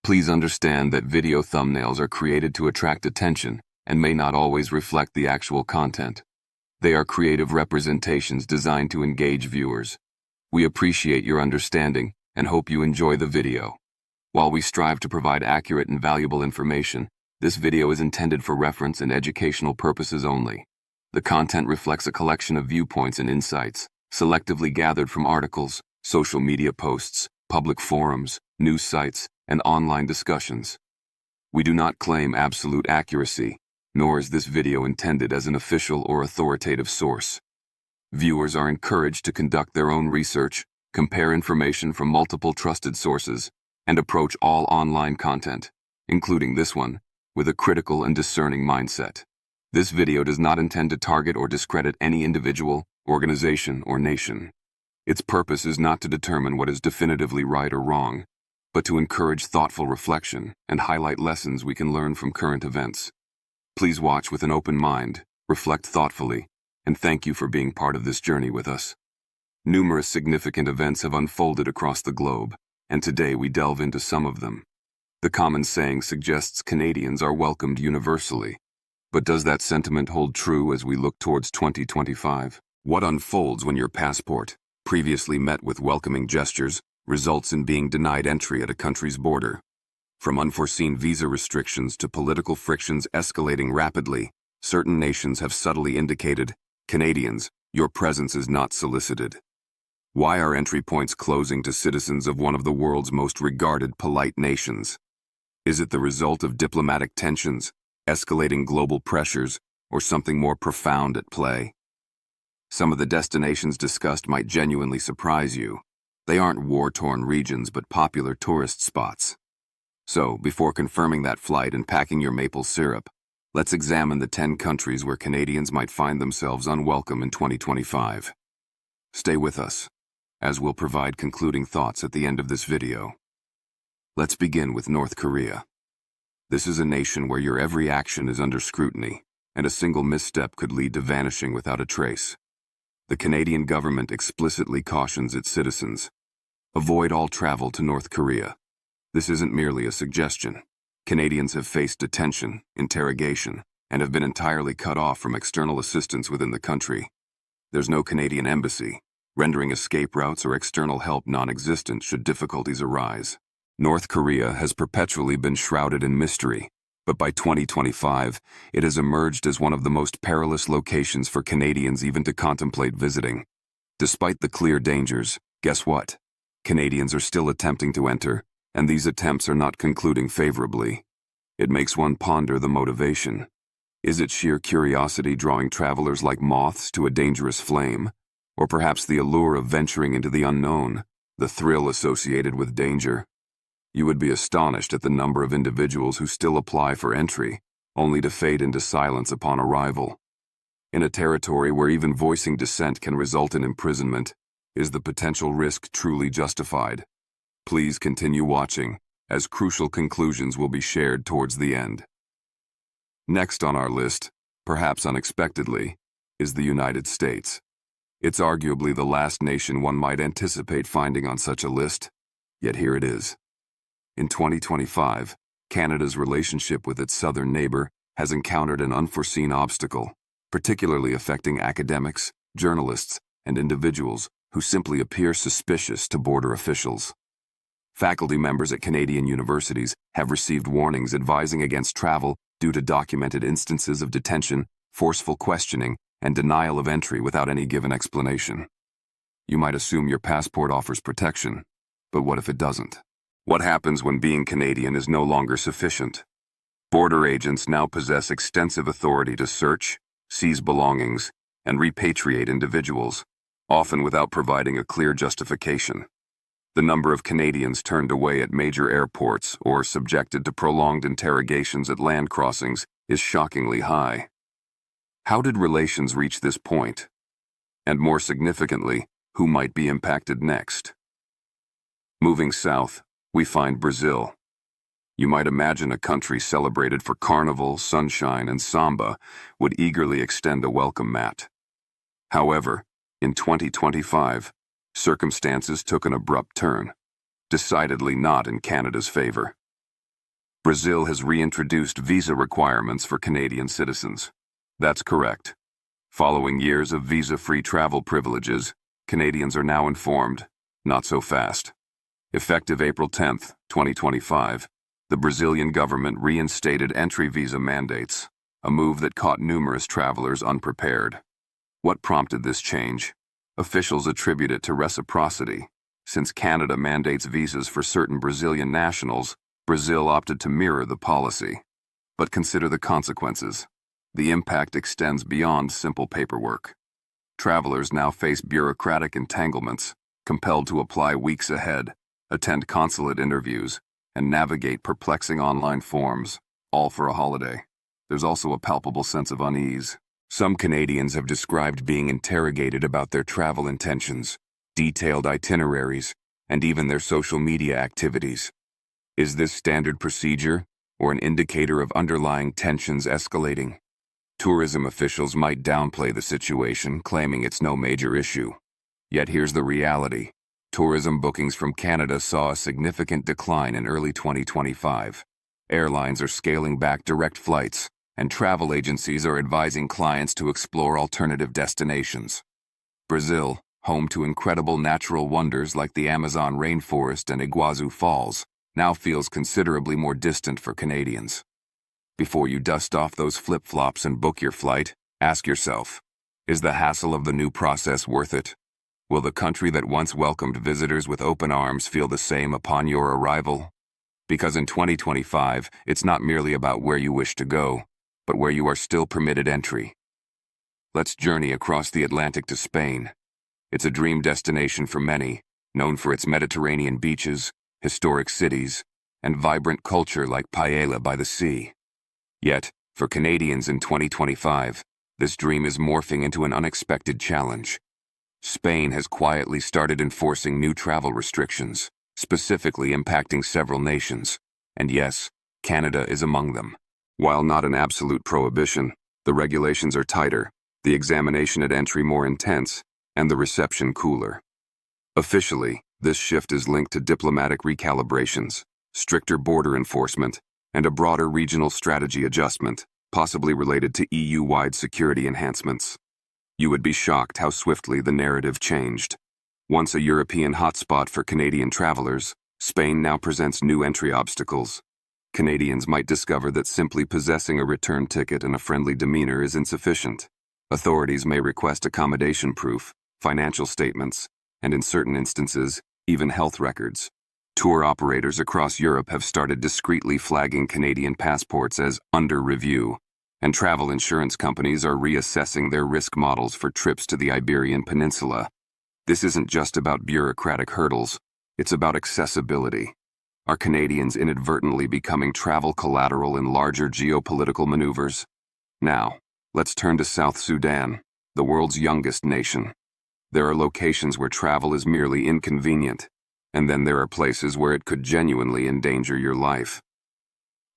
Please understand that video thumbnails are created to attract attention and may not always reflect the actual content. They are creative representations designed to engage viewers. We appreciate your understanding and hope you enjoy the video. While we strive to provide accurate and valuable information, this video is intended for reference and educational purposes only. The content reflects a collection of viewpoints and insights, selectively gathered from articles, social media posts, public forums, news sites, and online discussions. We do not claim absolute accuracy, nor is this video intended as an official or authoritative source. Viewers are encouraged to conduct their own research, compare information from multiple trusted sources, and approach all online content, including this one, with a critical and discerning mindset. This video does not intend to target or discredit any individual, organization, or nation. Its purpose is not to determine what is definitively right or wrong, but to encourage thoughtful reflection and highlight lessons we can learn from current events. Please watch with an open mind, reflect thoughtfully, and thank you for being part of this journey with us. Numerous significant events have unfolded across the globe, and today we delve into some of them. The common saying suggests Canadians are welcomed universally. But does that sentiment hold true as we look towards 2025? What unfolds when your passport, previously met with welcoming gestures, results in being denied entry at a country's border? From unforeseen visa restrictions to political frictions escalating rapidly, certain nations have subtly indicated, Canadians, your presence is not solicited. Why are entry points closing to citizens of one of the world's most regarded polite nations? Is it the result of diplomatic tensions, escalating global pressures, or something more profound at play? Some of the destinations discussed might genuinely surprise you. They aren't war-torn regions but popular tourist spots. So, before confirming that flight and packing your maple syrup, let's examine the 10 countries where Canadians might find themselves unwelcome in 2025. Stay with us, as we'll provide concluding thoughts at the end of this video. Let's begin with North Korea. This is a nation where your every action is under scrutiny, and a single misstep could lead to vanishing without a trace. The Canadian government explicitly cautions its citizens, avoid all travel to North Korea. This isn't merely a suggestion. Canadians have faced detention, interrogation, and have been entirely cut off from external assistance within the country. There's no Canadian embassy, rendering escape routes or external help non-existent should difficulties arise. North Korea has perpetually been shrouded in mystery, but by 2025, it has emerged as one of the most perilous locations for Canadians even to contemplate visiting. Despite the clear dangers, guess what? Canadians are still attempting to enter, and these attempts are not concluding favorably. It makes one ponder the motivation. Is it sheer curiosity drawing travelers like moths to a dangerous flame? Or perhaps the allure of venturing into the unknown, the thrill associated with danger? You would be astonished at the number of individuals who still apply for entry, only to fade into silence upon arrival. In a territory where even voicing dissent can result in imprisonment, is the potential risk truly justified? Please continue watching, as crucial conclusions will be shared towards the end. Next on our list, perhaps unexpectedly, is the United States. It's arguably the last nation one might anticipate finding on such a list, yet here it is. In 2025, Canada's relationship with its southern neighbor has encountered an unforeseen obstacle, particularly affecting academics, journalists, and individuals who simply appear suspicious to border officials. Faculty members at Canadian universities have received warnings advising against travel due to documented instances of detention, forceful questioning, and denial of entry without any given explanation. You might assume your passport offers protection, but what if it doesn't? What happens when being Canadian is no longer sufficient? Border agents now possess extensive authority to search, seize belongings, and repatriate individuals, often without providing a clear justification. The number of Canadians turned away at major airports or subjected to prolonged interrogations at land crossings is shockingly high. How did relations reach this point? And more significantly, who might be impacted next? Moving south, we find Brazil. You might imagine a country celebrated for carnival, sunshine, and samba would eagerly extend a welcome mat. However, in 2025, circumstances took an abrupt turn, decidedly not in Canada's favor. Brazil has reintroduced visa requirements for Canadian citizens. That's correct. Following years of visa-free travel privileges, Canadians are now informed, not so fast. Effective April 10, 2025, the Brazilian government reinstated entry visa mandates, a move that caught numerous travelers unprepared. What prompted this change? Officials attribute it to reciprocity. Since Canada mandates visas for certain Brazilian nationals, Brazil opted to mirror the policy. But consider the consequences. The impact extends beyond simple paperwork. Travelers now face bureaucratic entanglements, compelled to apply weeks ahead, attend consulate interviews, and navigate perplexing online forms, all for a holiday. There's also a palpable sense of unease. Some Canadians have described being interrogated about their travel intentions, detailed itineraries, and even their social media activities. Is this standard procedure, or an indicator of underlying tensions escalating? Tourism officials might downplay the situation, claiming it's no major issue. Yet here's the reality. Tourism bookings from Canada saw a significant decline in early 2025. Airlines are scaling back direct flights, and travel agencies are advising clients to explore alternative destinations. Brazil, home to incredible natural wonders like the Amazon rainforest and Iguazu Falls, now feels considerably more distant for Canadians. Before you dust off those flip-flops and book your flight, ask yourself, is the hassle of the new process worth it? Will the country that once welcomed visitors with open arms feel the same upon your arrival? Because in 2025, it's not merely about where you wish to go, but where you are still permitted entry. Let's journey across the Atlantic to Spain. It's a dream destination for many, known for its Mediterranean beaches, historic cities, and vibrant culture like Paella by the sea. Yet, for Canadians in 2025, this dream is morphing into an unexpected challenge. Spain has quietly started enforcing new travel restrictions, specifically impacting several nations, and yes, Canada is among them. While not an absolute prohibition, the regulations are tighter, the examination at entry more intense, and the reception cooler. Officially, this shift is linked to diplomatic recalibrations, stricter border enforcement, and a broader regional strategy adjustment, possibly related to EU-wide security enhancements. You would be shocked how swiftly the narrative changed. Once a European hotspot for Canadian travelers, Spain now presents new entry obstacles. Canadians might discover that simply possessing a return ticket and a friendly demeanor is insufficient. Authorities may request accommodation proof, financial statements, and in certain instances, even health records. Tour operators across Europe have started discreetly flagging Canadian passports as under review, and travel insurance companies are reassessing their risk models for trips to the Iberian Peninsula. This isn't just about bureaucratic hurdles, it's about accessibility. Are Canadians inadvertently becoming travel collateral in larger geopolitical maneuvers? Now, let's turn to South Sudan, the world's youngest nation. There are locations where travel is merely inconvenient, and then there are places where it could genuinely endanger your life.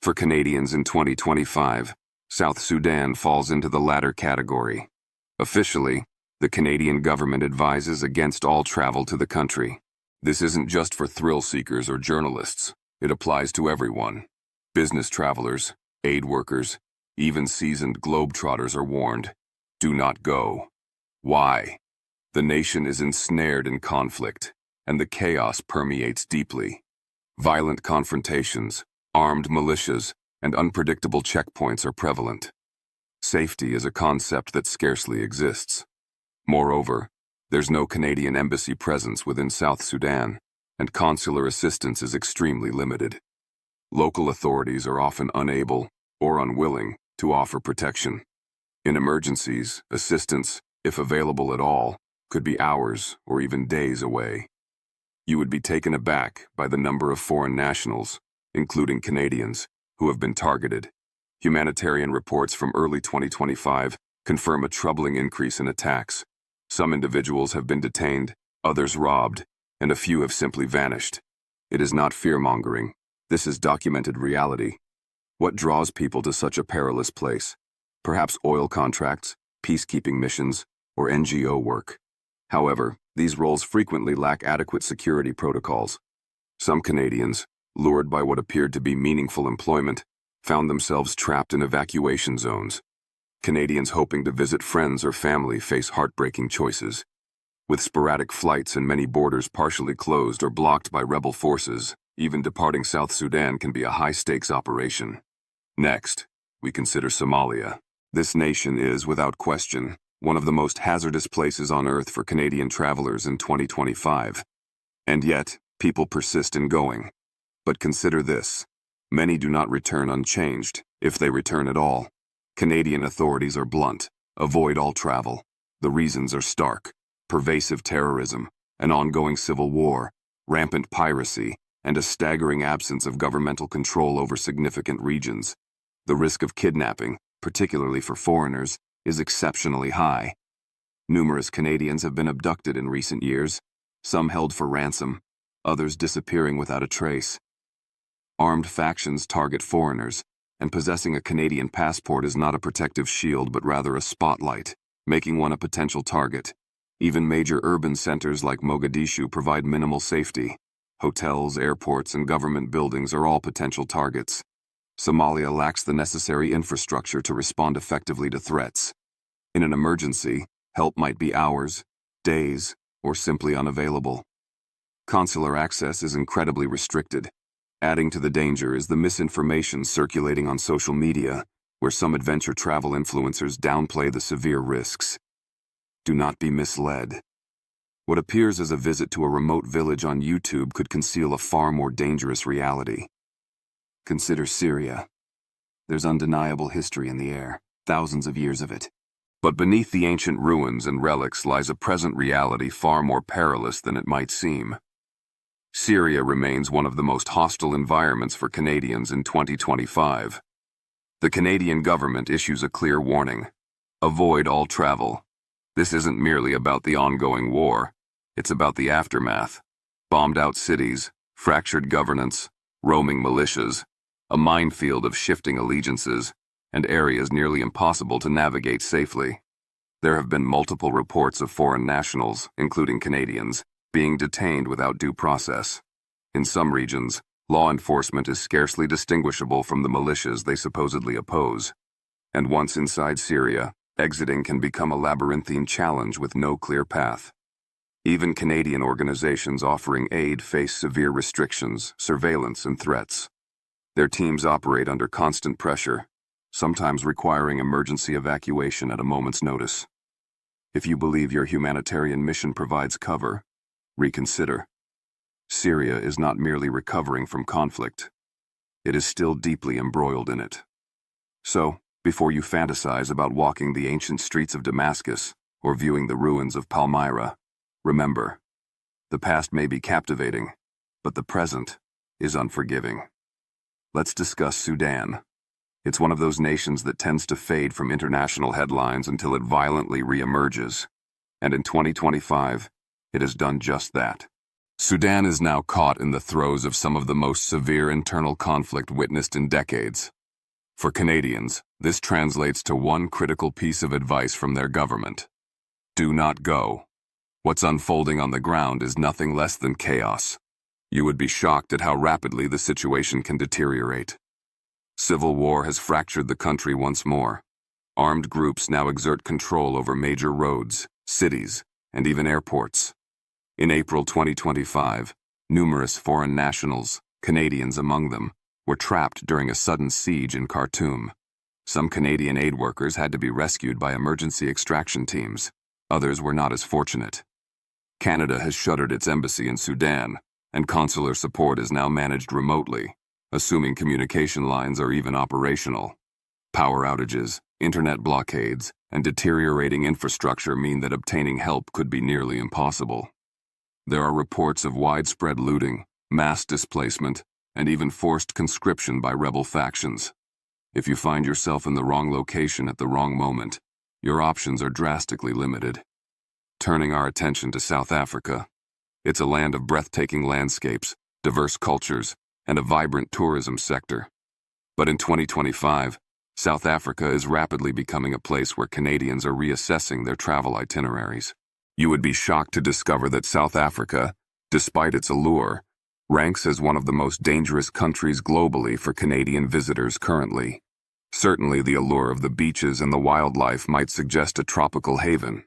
For Canadians in 2025, South Sudan falls into the latter category. Officially, the Canadian government advises against all travel to the country. This isn't just for thrill seekers or journalists. It applies to everyone. Business travelers, aid workers, even seasoned globetrotters are warned. Do not go. Why? The nation is ensnared in conflict, and the chaos permeates deeply. Violent confrontations, armed militias, and unpredictable checkpoints are prevalent. Safety is a concept that scarcely exists. Moreover, there's no Canadian embassy presence within South Sudan, and consular assistance is extremely limited. Local authorities are often unable or unwilling to offer protection. In emergencies, assistance, if available at all, could be hours or even days away. You would be taken aback by the number of foreign nationals, including Canadians, who have been targeted. Humanitarian reports from early 2025 confirm a troubling increase in attacks. Some individuals have been detained, others robbed, and a few have simply vanished. It is not fear-mongering. This is documented reality. What draws people to such a perilous place? Perhaps oil contracts, peacekeeping missions, or NGO work. However, these roles frequently lack adequate security protocols. Some Canadians, lured by what appeared to be meaningful employment, found themselves trapped in evacuation zones. Canadians hoping to visit friends or family face heartbreaking choices. With sporadic flights and many borders partially closed or blocked by rebel forces, even departing South Sudan can be a high-stakes operation. Next, we consider Somalia. This nation is, without question, one of the most hazardous places on Earth for Canadian travelers in 2025. And yet, people persist in going. But consider this. Many do not return unchanged, if they return at all. Canadian authorities are blunt. Avoid all travel. The reasons are stark. Pervasive terrorism, an ongoing civil war, rampant piracy, and a staggering absence of governmental control over significant regions. The risk of kidnapping, particularly for foreigners, is exceptionally high. Numerous Canadians have been abducted in recent years, some held for ransom, others disappearing without a trace. Armed factions target foreigners, and possessing a Canadian passport is not a protective shield but rather a spotlight, making one a potential target. Even major urban centers like Mogadishu provide minimal safety. Hotels, airports, and government buildings are all potential targets. Somalia lacks the necessary infrastructure to respond effectively to threats. In an emergency, help might be hours, days, or simply unavailable. Consular access is incredibly restricted. Adding to the danger is the misinformation circulating on social media, where some adventure travel influencers downplay the severe risks. Do not be misled. What appears as a visit to a remote village on YouTube could conceal a far more dangerous reality. Consider Syria. There's undeniable history in the air, thousands of years of it. But beneath the ancient ruins and relics lies a present reality far more perilous than it might seem. Syria remains one of the most hostile environments for Canadians in 2025. The Canadian government issues a clear warning. Avoid all travel. This isn't merely about the ongoing war, it's about the aftermath. Bombed-out cities, fractured governance, roaming militias, a minefield of shifting allegiances, and areas nearly impossible to navigate safely. There have been multiple reports of foreign nationals, including Canadians, being detained without due process. In some regions, law enforcement is scarcely distinguishable from the militias they supposedly oppose. And once inside Syria, exiting can become a labyrinthine challenge with no clear path. Even Canadian organizations offering aid face severe restrictions, surveillance, and threats. Their teams operate under constant pressure, sometimes requiring emergency evacuation at a moment's notice. If you believe your humanitarian mission provides cover, reconsider. Syria is not merely recovering from conflict. It is still deeply embroiled in it. So, before you fantasize about walking the ancient streets of Damascus or viewing the ruins of Palmyra, remember, the past may be captivating, but the present is unforgiving. Let's discuss Sudan. It's one of those nations that tends to fade from international headlines until it violently re-emerges. And in 2025, it has done just that. Sudan is now caught in the throes of some of the most severe internal conflict witnessed in decades. For Canadians, this translates to one critical piece of advice from their government. Do not go. What's unfolding on the ground is nothing less than chaos. You would be shocked at how rapidly the situation can deteriorate. Civil war has fractured the country once more. Armed groups now exert control over major roads, cities, and even airports. In April 2025, numerous foreign nationals, Canadians among them, were trapped during a sudden siege in Khartoum. Some Canadian aid workers had to be rescued by emergency extraction teams. Others were not as fortunate. Canada has shuttered its embassy in Sudan, and consular support is now managed remotely, assuming communication lines are even operational. Power outages, internet blockades, and deteriorating infrastructure mean that obtaining help could be nearly impossible. There are reports of widespread looting, mass displacement, and even forced conscription by rebel factions. If you find yourself in the wrong location at the wrong moment, your options are drastically limited. Turning our attention to South Africa, it's a land of breathtaking landscapes, diverse cultures, and a vibrant tourism sector. But in 2025, South Africa is rapidly becoming a place where Canadians are reassessing their travel itineraries. You would be shocked to discover that South Africa, despite its allure, ranks as one of the most dangerous countries globally for Canadian visitors currently. Certainly, the allure of the beaches and the wildlife might suggest a tropical haven.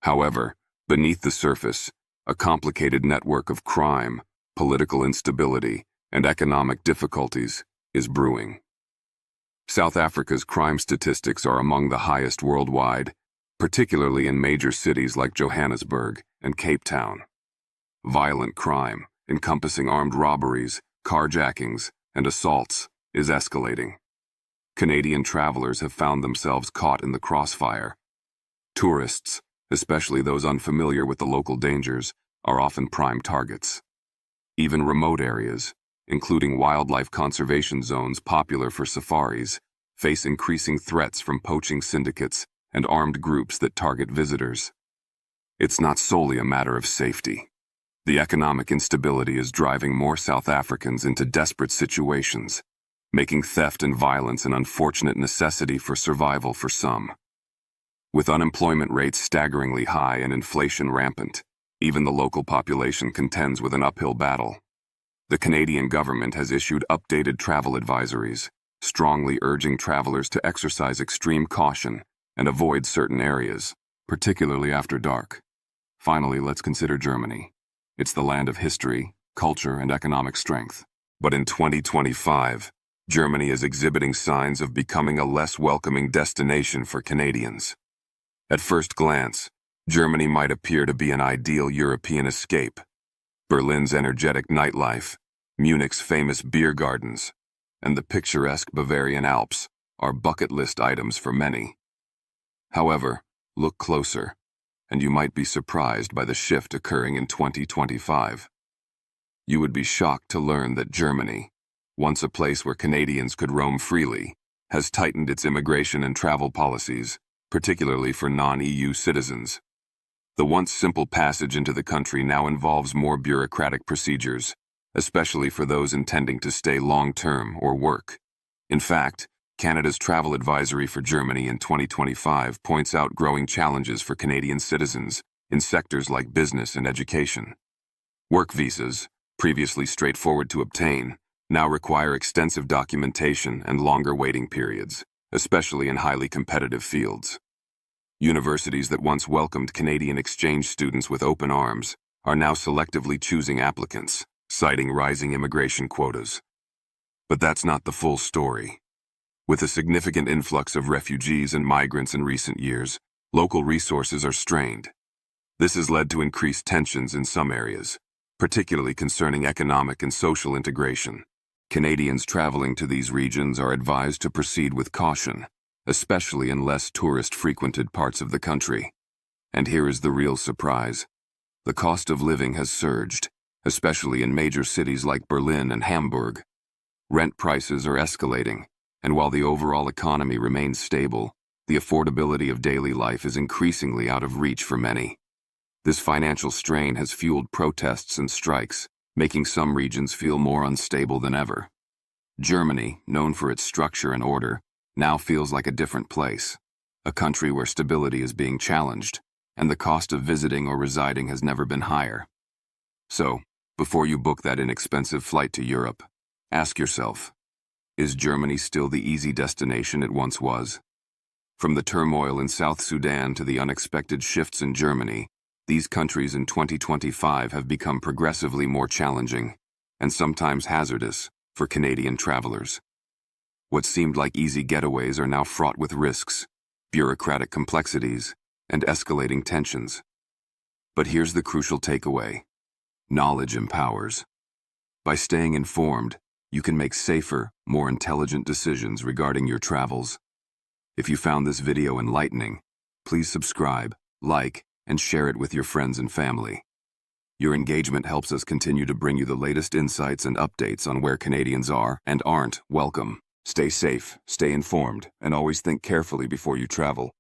However, beneath the surface, a complicated network of crime, political instability, and economic difficulties is brewing. South Africa's crime statistics are among the highest worldwide, particularly in major cities like Johannesburg and Cape Town. Violent crime, encompassing armed robberies, carjackings, and assaults, is escalating. Canadian travelers have found themselves caught in the crossfire. Tourists, especially those unfamiliar with the local dangers, are often prime targets. Even remote areas, including wildlife conservation zones popular for safaris, face increasing threats from poaching syndicates and armed groups that target visitors. It's not solely a matter of safety. The economic instability is driving more South Africans into desperate situations, making theft and violence an unfortunate necessity for survival for some. With unemployment rates staggeringly high and inflation rampant, even the local population contends with an uphill battle. The Canadian government has issued updated travel advisories, strongly urging travelers to exercise extreme caution and avoid certain areas, particularly after dark. Finally, let's consider Germany. It's the land of history, culture, and economic strength. But in 2025, Germany is exhibiting signs of becoming a less welcoming destination for Canadians. At first glance, Germany might appear to be an ideal European escape. Berlin's energetic nightlife, Munich's famous beer gardens, and the picturesque Bavarian Alps are bucket list items for many. However, look closer, and you might be surprised by the shift occurring in 2025. You would be shocked to learn that Germany, once a place where Canadians could roam freely, has tightened its immigration and travel policies, particularly for non-EU citizens. The once simple passage into the country now involves more bureaucratic procedures, especially for those intending to stay long-term or work. In fact, Canada's travel advisory for Germany in 2025 points out growing challenges for Canadian citizens in sectors like business and education. Work visas, previously straightforward to obtain, now require extensive documentation and longer waiting periods, especially in highly competitive fields. Universities that once welcomed Canadian exchange students with open arms are now selectively choosing applicants, citing rising immigration quotas. But that's not the full story. With a significant influx of refugees and migrants in recent years, local resources are strained. This has led to increased tensions in some areas, particularly concerning economic and social integration. Canadians traveling to these regions are advised to proceed with caution, especially in less tourist-frequented parts of the country. And here is the real surprise. The cost of living has surged, especially in major cities like Berlin and Hamburg. Rent prices are escalating, and while the overall economy remains stable, the affordability of daily life is increasingly out of reach for many. This financial strain has fueled protests and strikes, making some regions feel more unstable than ever. Germany, known for its structure and order, now feels like a different place, a country where stability is being challenged, and the cost of visiting or residing has never been higher. So, before you book that inexpensive flight to Europe, ask yourself, is Germany still the easy destination it once was? From the turmoil in South Sudan to the unexpected shifts in Germany, these countries in 2025 have become progressively more challenging, and sometimes hazardous, for Canadian travelers. What seemed like easy getaways are now fraught with risks, bureaucratic complexities, and escalating tensions. But here's the crucial takeaway. Knowledge empowers. By staying informed, you can make safer, more intelligent decisions regarding your travels. If you found this video enlightening, please subscribe, like, and share it with your friends and family. Your engagement helps us continue to bring you the latest insights and updates on where Canadians are and aren't welcome. Stay safe, stay informed, and always think carefully before you travel.